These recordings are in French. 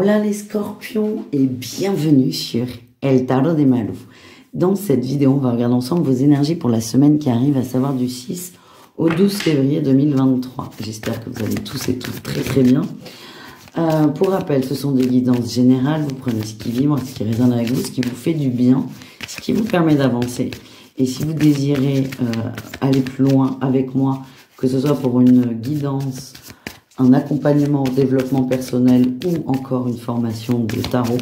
Hola les scorpions et bienvenue sur El Tarot de Malou. Dans cette vidéo, on va regarder ensemble vos énergies pour la semaine qui arrive, à savoir du 6 au 12 février 2023. J'espère que vous allez tous et toutes très très bien. Pour rappel, ce sont des guidances générales. Vous prenez ce qui vibre, ce qui résonne avec vous, ce qui vous fait du bien, ce qui vous permet d'avancer. Et si vous désirez aller plus loin avec moi, que ce soit pour une guidance, un accompagnement au développement personnel ou encore une formation de tarot,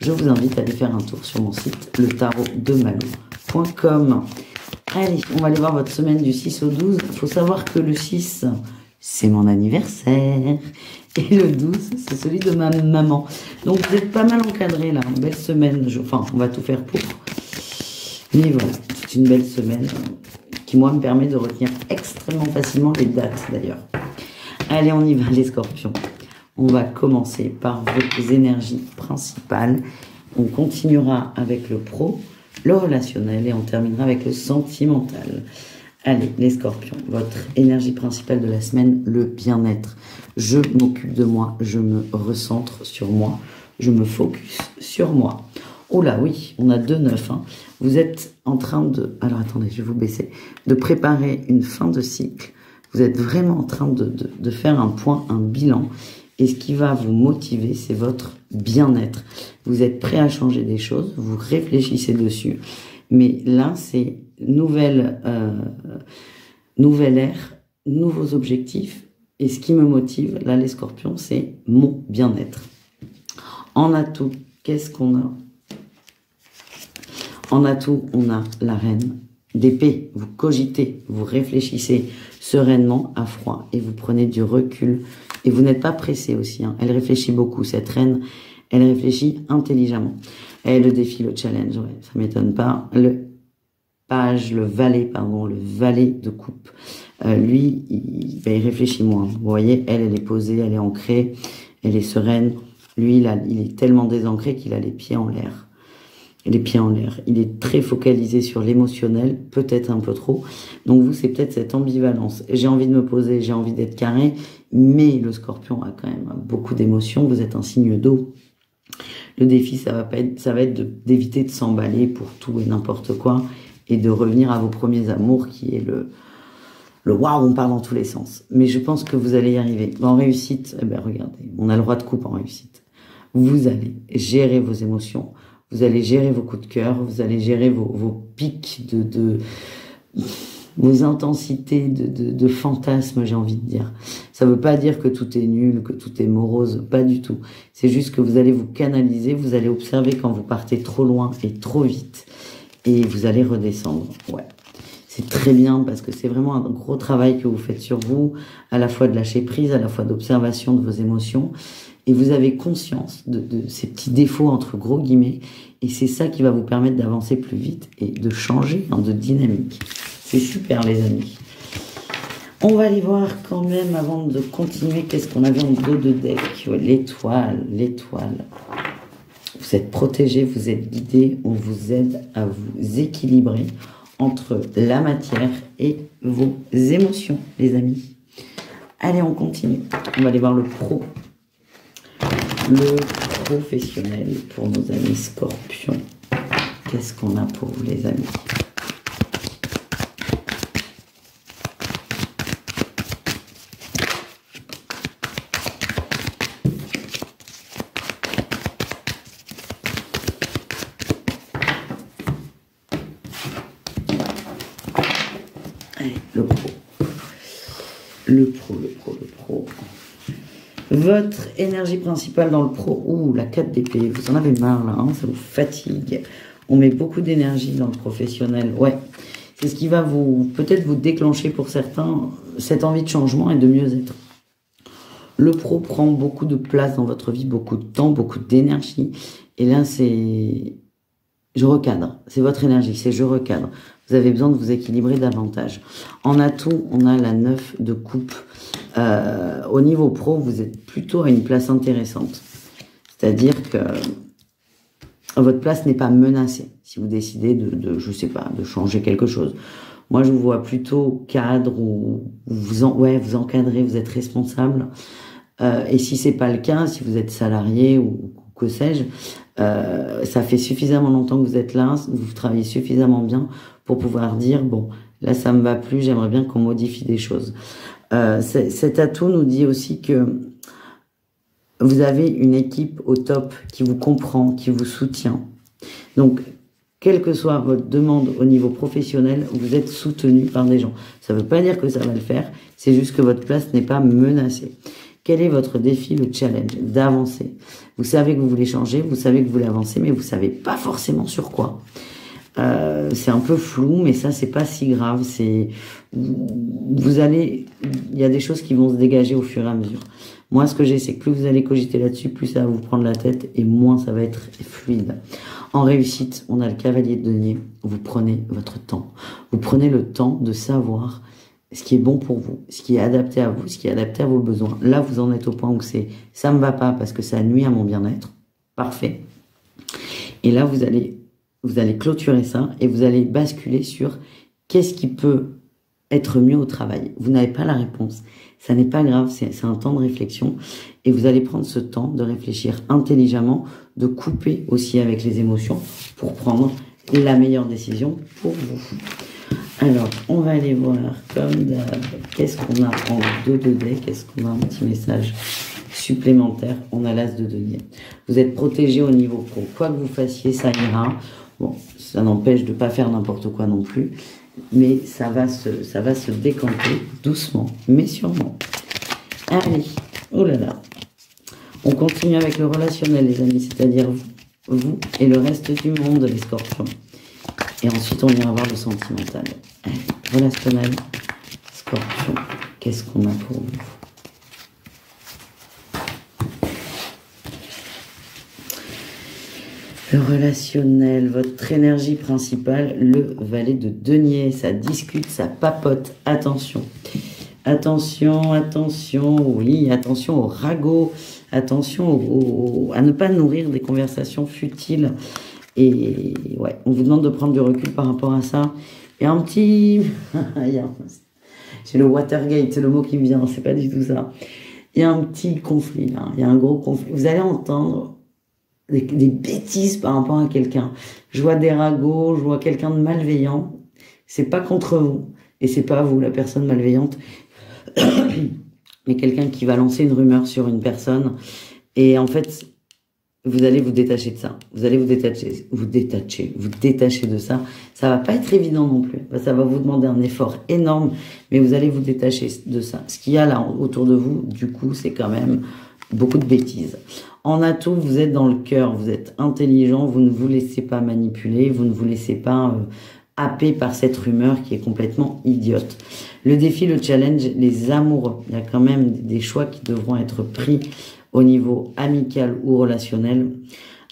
je vous invite à aller faire un tour sur mon site, letarotdemalou.com. Allez, on va aller voir votre semaine du 6 au 12. Il faut savoir que le 6, c'est mon anniversaire. Et le 12, c'est celui de ma maman. Donc vous êtes pas mal encadré là. Une belle semaine. Enfin, on va tout faire pour. Mais voilà, c'est une belle semaine qui, moi, me permet de retenir extrêmement facilement les dates d'ailleurs. Allez, on y va les scorpions. On va commencer par vos énergies principales. On continuera avec le pro, le relationnel et on terminera avec le sentimental. Allez, les scorpions, votre énergie principale de la semaine, le bien-être. Je m'occupe de moi, je me recentre sur moi, je me focus sur moi. Oh là, oui, on a 2-9. Hein. Vous êtes en train de... Alors, attendez, je vais vous baisser. De préparer une fin de cycle. Vous êtes vraiment en train de faire un point, un bilan. Et ce qui va vous motiver, c'est votre bien-être. Vous êtes prêt à changer des choses, vous réfléchissez dessus. Mais là, c'est nouvelle ère, nouveaux objectifs. Et ce qui me motive, là, les scorpions, c'est mon bien-être. En atout, qu'est-ce qu'on a? En atout, on a la reine d'épée. Vous cogitez, vous réfléchissez sereinement à froid et vous prenez du recul. Et vous n'êtes pas pressé aussi. Hein. Elle réfléchit beaucoup, cette reine. Elle réfléchit intelligemment. Et le défi, le challenge, ouais, ça m'étonne pas. Le valet de coupe. Lui, il réfléchit moins. Vous voyez, elle est posée, elle est ancrée, elle est sereine. Lui, il est tellement désancré qu'il a les pieds en l'air. Les pieds en l'air. Il est très focalisé sur l'émotionnel, peut-être un peu trop. Donc vous, c'est peut-être cette ambivalence. J'ai envie de me poser, j'ai envie d'être carré, mais le scorpion a quand même beaucoup d'émotions. Vous êtes un signe d'eau. Le défi, ça va être d'éviter de s'emballer pour tout et n'importe quoi et de revenir à vos premiers amours qui est le waouh, on parle dans tous les sens. Mais je pense que vous allez y arriver. En réussite, eh ben regardez, on a le roi de coupe en réussite. Vous allez gérer vos émotions. Vous allez gérer vos coups de cœur, vous allez gérer vos pics vos intensités de fantasmes, j'ai envie de dire. Ça veut pas dire que tout est nul, que tout est morose, pas du tout. C'est juste que vous allez vous canaliser, vous allez observer quand vous partez trop loin et trop vite. Et vous allez redescendre, ouais. C'est très bien parce que c'est vraiment un gros travail que vous faites sur vous, à la fois de lâcher prise, à la fois d'observation de vos émotions. Et vous avez conscience de ces petits défauts entre gros guillemets. Et c'est ça qui va vous permettre d'avancer plus vite et de changer de dynamique. C'est super les amis. On va aller voir quand même avant de continuer qu'est-ce qu'on avait en dos de deck. L'étoile, l'étoile. Vous êtes protégés, vous êtes guidés. On vous aide à vous équilibrer entre la matière et vos émotions les amis. Allez, on continue. On va aller voir le pro. Le professionnel pour nos amis scorpions. Qu'est-ce qu'on a pour vous les amis? Allez, le pro. Le pro. Votre énergie principale dans le pro, ouh, la 4 d'épée, vous en avez marre là, hein, ça vous fatigue. On met beaucoup d'énergie dans le professionnel, ouais. C'est ce qui va peut-être vous déclencher pour certains cette envie de changement et de mieux être. Le pro prend beaucoup de place dans votre vie, beaucoup de temps, beaucoup d'énergie. Et là, c'est... Je recadre, c'est votre énergie, c'est je recadre. Vous avez besoin de vous équilibrer davantage. En atout, on a la 9 de coupe. Au niveau pro, vous êtes plutôt à une place intéressante. C'est-à-dire que votre place n'est pas menacée. Si vous décidez je sais pas, de changer quelque chose. Moi, je vous vois plutôt cadre ou vous encadrez, vous êtes responsable. Et si c'est pas le cas, si vous êtes salarié ou que sais-je, ça fait suffisamment longtemps que vous êtes là, vous travaillez suffisamment bien pour pouvoir dire, bon, là ça me va plus, j'aimerais bien qu'on modifie des choses. Cet atout nous dit aussi que vous avez une équipe au top qui vous comprend, qui vous soutient. Donc, quelle que soit votre demande au niveau professionnel, vous êtes soutenu par des gens. Ça ne veut pas dire que ça va le faire, c'est juste que votre place n'est pas menacée. Quel est votre défi, le challenge? D'avancer. Vous savez que vous voulez changer, vous savez que vous voulez avancer, mais vous savez pas forcément sur quoi. C'est un peu flou, mais ça, c'est pas si grave. Vous allez, il y a des choses qui vont se dégager au fur et à mesure. Moi, ce que j'ai, c'est que plus vous allez cogiter là-dessus, plus ça va vous prendre la tête et moins ça va être fluide. En réussite, on a le cavalier de denier. Vous prenez votre temps. Vous prenez le temps de savoir ce qui est bon pour vous, ce qui est adapté à vous, ce qui est adapté à vos besoins. Là, vous en êtes au point où c'est ça me va pas parce que ça nuit à mon bien-être. Parfait. Et là, vous allez clôturer ça et vous allez basculer sur qu'est-ce qui peut être mieux au travail. Vous n'avez pas la réponse. Ça n'est pas grave, c'est un temps de réflexion. Et vous allez prendre ce temps de réfléchir intelligemment, de couper aussi avec les émotions pour prendre la meilleure décision pour vous. Alors, on va aller voir comme d'hab. Qu'est-ce qu'on a en dos de deck? Est-ce qu'on a un petit message supplémentaire? On a l'as de denier. Vous êtes protégé au niveau pro. Quoi que vous fassiez, ça ira. Bon, ça n'empêche de ne pas faire n'importe quoi non plus. Mais ça va se décanter doucement, mais sûrement. Allez, oh là là. On continue avec le relationnel, les amis, c'est-à-dire vous et le reste du monde, les scorpions. Et ensuite, on ira voir le sentimental. Allez, relationnel, scorpion, qu'est-ce qu'on a pour vous? Le relationnel, votre énergie principale, le valet de denier, ça discute, ça papote, attention. Attention, attention, oui, attention au ragot, attention à ne pas nourrir des conversations futiles. Et ouais, on vous demande de prendre du recul par rapport à ça. Et un petit... J'ai le Watergate, c'est le mot qui me vient, c'est pas du tout ça. Il y a un petit conflit là, il y a un gros conflit. Vous allez entendre des bêtises par rapport à quelqu'un. Je vois des ragots, je vois quelqu'un de malveillant. C'est pas contre vous. Et c'est pas vous, la personne malveillante. Mais quelqu'un qui va lancer une rumeur sur une personne. Et en fait, vous allez vous détacher de ça. Vous allez vous détacher de ça. Ça va pas être évident non plus. Ça va vous demander un effort énorme. Mais vous allez vous détacher de ça. Ce qu'il y a là autour de vous, du coup, c'est quand même beaucoup de bêtises. En atout, vous êtes dans le cœur, vous êtes intelligent, vous ne vous laissez pas manipuler, vous ne vous laissez pas happer par cette rumeur qui est complètement idiote. Le défi, le challenge, les amoureux. Il y a quand même des choix qui devront être pris au niveau amical ou relationnel.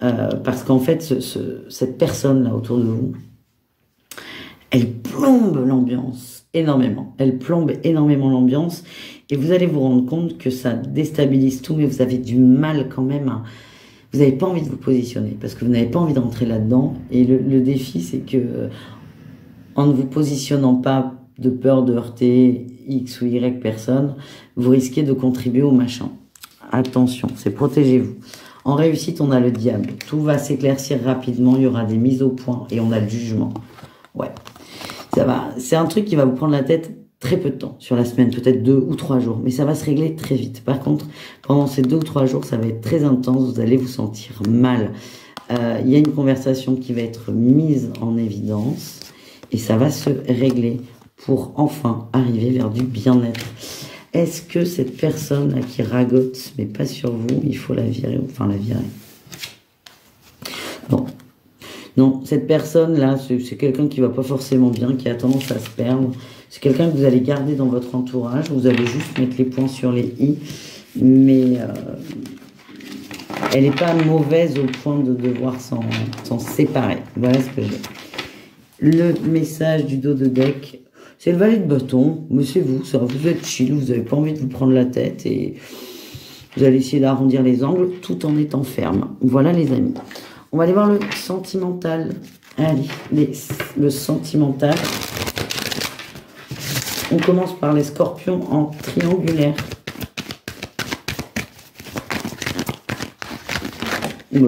Parce qu'en fait, cette personne-là autour de vous, elle plombe l'ambiance énormément. Elle plombe énormément l'ambiance. Et vous allez vous rendre compte que ça déstabilise tout, mais vous avez du mal quand même à... Vous n'avez pas envie de vous positionner, parce que vous n'avez pas envie d'entrer là-dedans. Et le défi, c'est que en ne vous positionnant pas de peur de heurter X ou Y personne, vous risquez de contribuer au machin. Attention, c'est protégez-vous. En réussite, on a le diable. Tout va s'éclaircir rapidement, il y aura des mises au point et on a le jugement. Ouais, ça va. C'est un truc qui va vous prendre la tête très peu de temps, sur la semaine, peut-être 2 ou 3 jours, mais ça va se régler très vite. Par contre, pendant ces 2 ou 3 jours, ça va être très intense, vous allez vous sentir mal. Il y a une conversation qui va être mise en évidence et ça va se régler pour enfin arriver vers du bien-être. Est-ce que cette personne-là qui ragote, mais pas sur vous, il faut la virer, enfin la virer? Bon. Non, cette personne-là, c'est quelqu'un qui va pas forcément bien, qui a tendance à se perdre. C'est quelqu'un que vous allez garder dans votre entourage. Vous allez juste mettre les points sur les i. Mais elle n'est pas mauvaise au point de devoir s'en séparer. Voilà ce que j'ai. Le message du dos de deck, c'est le valet de bâton. Mais c'est vous, ça. Vous êtes chill, vous n'avez pas envie de vous prendre la tête. Et vous allez essayer d'arrondir les angles tout en étant ferme. Voilà les amis. On va aller voir le sentimental. Allez, le sentimental. On commence par les scorpions en triangulaire. C'est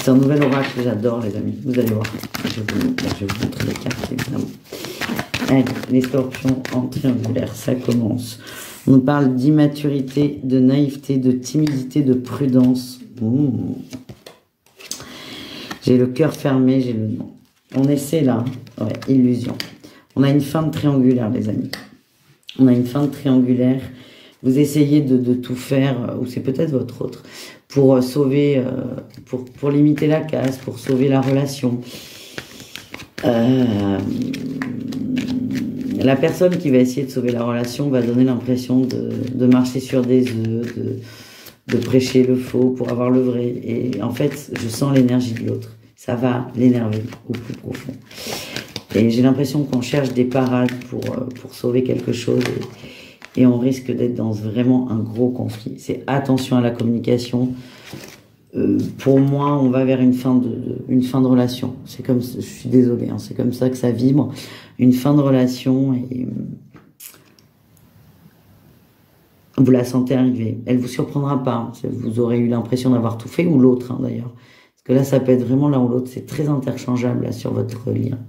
un nouvel oracle que j'adore, les amis. Vous allez voir. Je vais vous montrer les cartes, évidemment. Allez, les scorpions en triangulaire, ça commence. On parle d'immaturité, de naïveté, de timidité, de prudence. J'ai le cœur fermé, j'ai le nom. On essaie là. Ouais, illusion. On a une fin de triangulaire, les amis. On a une fin de triangulaire. Vous essayez de tout faire, ou c'est peut-être votre autre, pour sauver, pour limiter la casse, pour sauver la relation. La personne qui va essayer de sauver la relation va donner l'impression de marcher sur des œufs, de prêcher le faux pour avoir le vrai. Et en fait, je sens l'énergie de l'autre. Ça va l'énerver au plus profond. Et j'ai l'impression qu'on cherche des parades pour sauver quelque chose. Et on risque d'être dans vraiment un gros conflit. C'est attention à la communication. Pour moi, on va vers une fin de relation. C'est comme, je suis désolée, hein, c'est comme ça que ça vibre. Une fin de relation et vous la sentez arriver. Elle vous surprendra pas. Hein. Vous aurez eu l'impression d'avoir tout fait, ou l'autre hein, d'ailleurs. Parce que là, ça peut être vraiment l'un ou l'autre. C'est très interchangeable là, sur votre lien.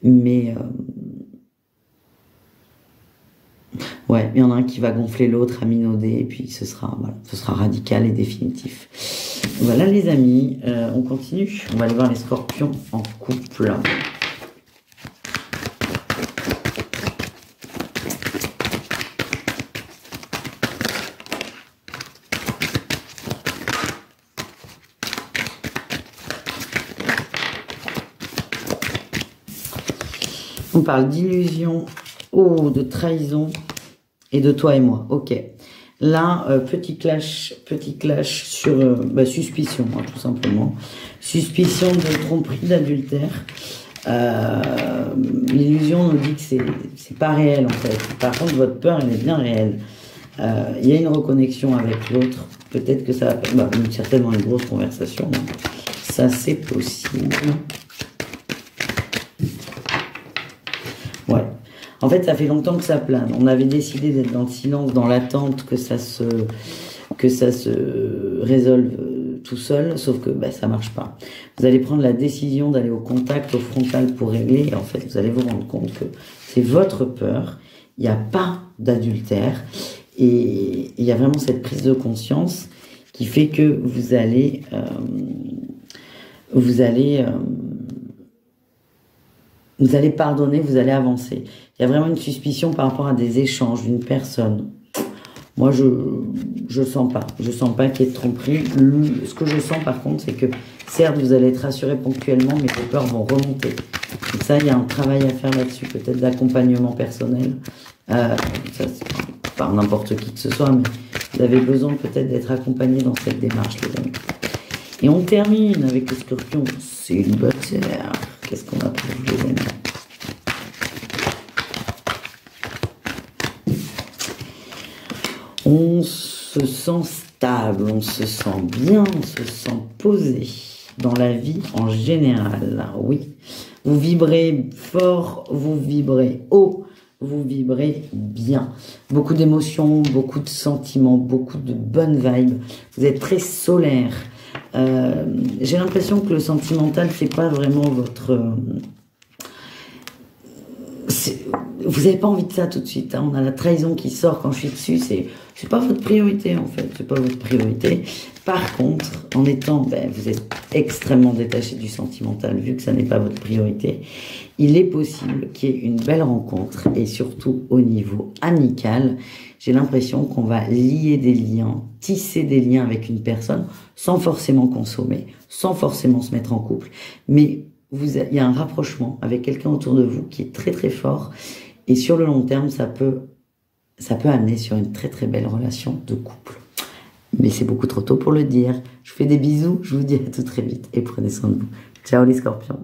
Mais ouais, il y en a un qui va gonfler l'autre, à minauder, et puis ce sera radical et définitif. Voilà les amis, on continue. On va aller voir les scorpions en couple. On parle d'illusion, de trahison et de toi et moi. Ok. Là, petit clash sur suspicion, hein, tout simplement. Suspicion de tromperie, d'adultère. L'illusion nous dit que c'est pas réel en fait. Par contre, votre peur, elle est bien réelle. Il y a une reconnexion avec l'autre. Peut-être que ça va certainement une grosse conversation. Ça, c'est possible. Ouais. En fait, ça fait longtemps que ça plane. On avait décidé d'être dans le silence, dans l'attente que ça se résolve tout seul, sauf que ça marche pas. Vous allez prendre la décision d'aller au contact, au frontal pour régler, et en fait, vous allez vous rendre compte que c'est votre peur, il n'y a pas d'adultère, et il y a vraiment cette prise de conscience qui fait que vous allez pardonner, vous allez avancer. Il y a vraiment une suspicion par rapport à des échanges d'une personne. Moi, je sens pas. Je sens pas qu'il y ait de tromperie. Ce que je sens, par contre, c'est que, certes, vous allez être rassuré ponctuellement, mais vos peurs vont remonter. Et ça, il y a un travail à faire là-dessus, peut-être d'accompagnement personnel. Ça, par n'importe qui que ce soit, mais vous avez besoin peut-être d'être accompagné dans cette démarche, les amis. Et on termine avec le scorpion célibataire. Qu'est-ce qu'on a pour vous, les amis? On se sent stable, on se sent bien, on se sent posé dans la vie en général. Oui, vous vibrez fort, vous vibrez haut, vous vibrez bien. Beaucoup d'émotions, beaucoup de sentiments, beaucoup de bonnes vibes. Vous êtes très solaire. J'ai l'impression que le sentimental, c'est pas vraiment votre... vous n'avez pas envie de ça tout de suite. Hein. On a la trahison qui sort quand je suis dessus. C'est pas votre priorité, en fait. C'est pas votre priorité. Par contre, en étant... vous êtes extrêmement détaché du sentimental, vu que ça n'est pas votre priorité. Il est possible qu'il y ait une belle rencontre, et surtout au niveau amical. J'ai l'impression qu'on va lier des liens, tisser des liens avec une personne, sans forcément consommer, sans forcément se mettre en couple. Mais il y a un rapprochement avec quelqu'un autour de vous qui est très très fort. Et sur le long terme, ça peut amener sur une très très belle relation de couple. Mais c'est beaucoup trop tôt pour le dire. Je vous fais des bisous, je vous dis à tout très vite et prenez soin de vous. Ciao les scorpions.